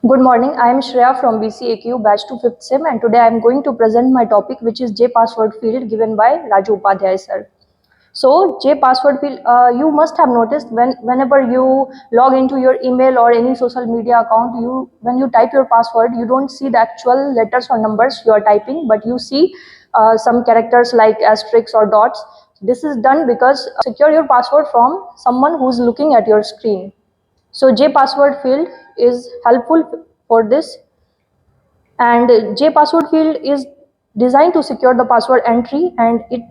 Good morning, I am Shreya from BCA batch 2 5th SEM, and today I am going to present my topic, which is JPasswordField, given by Raju Upadhyay sir. So JPasswordField, you must have noticed whenever you log into your email or any social media account, when you type your password, you don't see the actual letters or numbers you are typing, but you see some characters like asterisks or dots. This is done because secure your password from someone who is looking at your screen. So JPasswordField is helpful for this, and JPasswordField is designed to secure the password entry, and it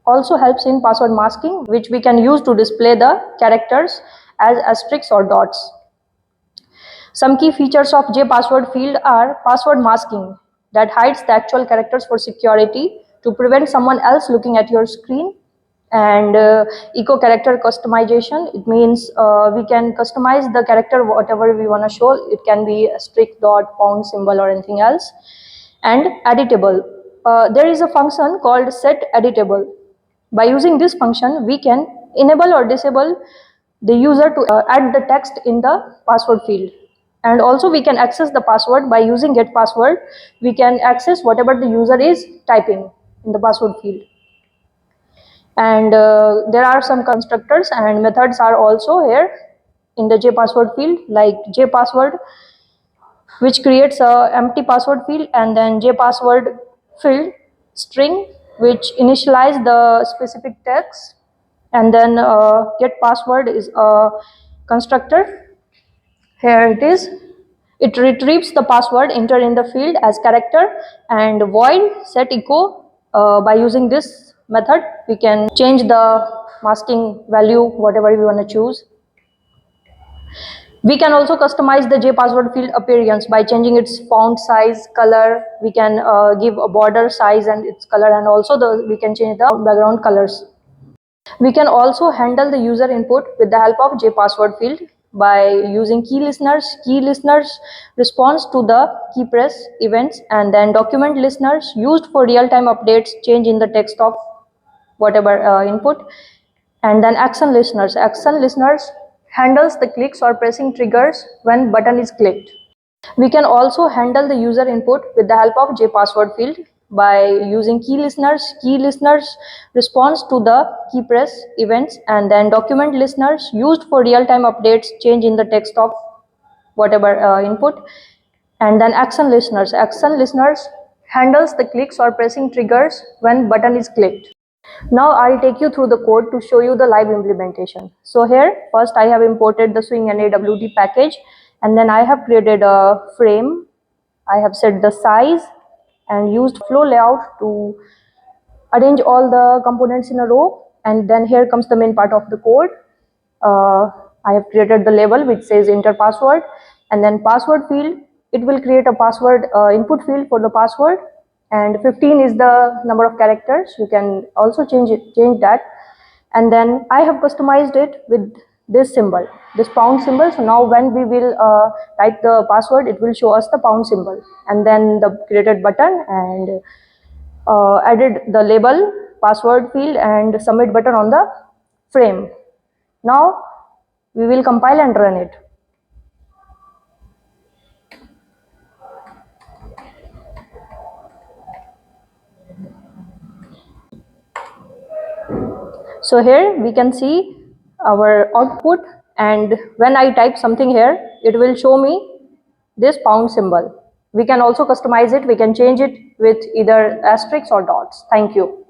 also helps in password masking, which we can use to display the characters as asterisks or dots. Some key features of JPasswordField are password masking, that hides the actual characters for security to prevent someone else looking at your screen, and echo character customization. It means we can customize the character whatever we want to show. It can be a strict, dot, pound symbol, or anything else. And editable. There is a function called set editable. By using this function, we can enable or disable the user to add the text in the password field. And also we can access the password by using get password. We can access whatever the user is typing in the password field. And there are some constructors and methods are also here in the JPasswordField, like JPassword, which creates a empty password field, and then JPasswordField string, which initialize the specific text, and then get password is a constructor. Here it is. It retrieves the password entered in the field as character, and void set echo. By using this method, we can change the masking value, whatever we want to choose. We can also customize the JPasswordField appearance by changing its font size, color. We can give a border size and its color, and also we can change the background colors. We can also handle the user input with the help of JPasswordField by using key listeners. Key listeners responds to the key press events, and then document listeners used for real-time updates, change in the text of whatever input, and then action listeners. Action listeners handles the clicks or pressing triggers when button is clicked. We can also handle the user input with the help of JPasswordField by using key listeners. Key listeners responds to the key press events, and then document listeners used for real-time updates, change in the text of whatever input, and then action listeners. Action listeners handles the clicks or pressing triggers when button is clicked. Now I'll take you through the code to show you the live implementation. So here, first I have imported the Swing NAWT package, and then I have created a frame. I have set the size and used flow layout to arrange all the components in a row. And then here comes the main part of the code. I have created the label which says enter password, and then password field. It will create a password input field for the password, and 15 is the number of characters. You can also change that. And then I have customized it with this symbol, this pound symbol. So now when we will type the password, it will show us the pound symbol, and then the created button, and added the label, password field, and submit button on the frame. Now we will compile and run it. So here we can see our output, and when I type something here, it will show me this pound symbol. We can also customize it. We can change it with either asterisks or dots. Thank you.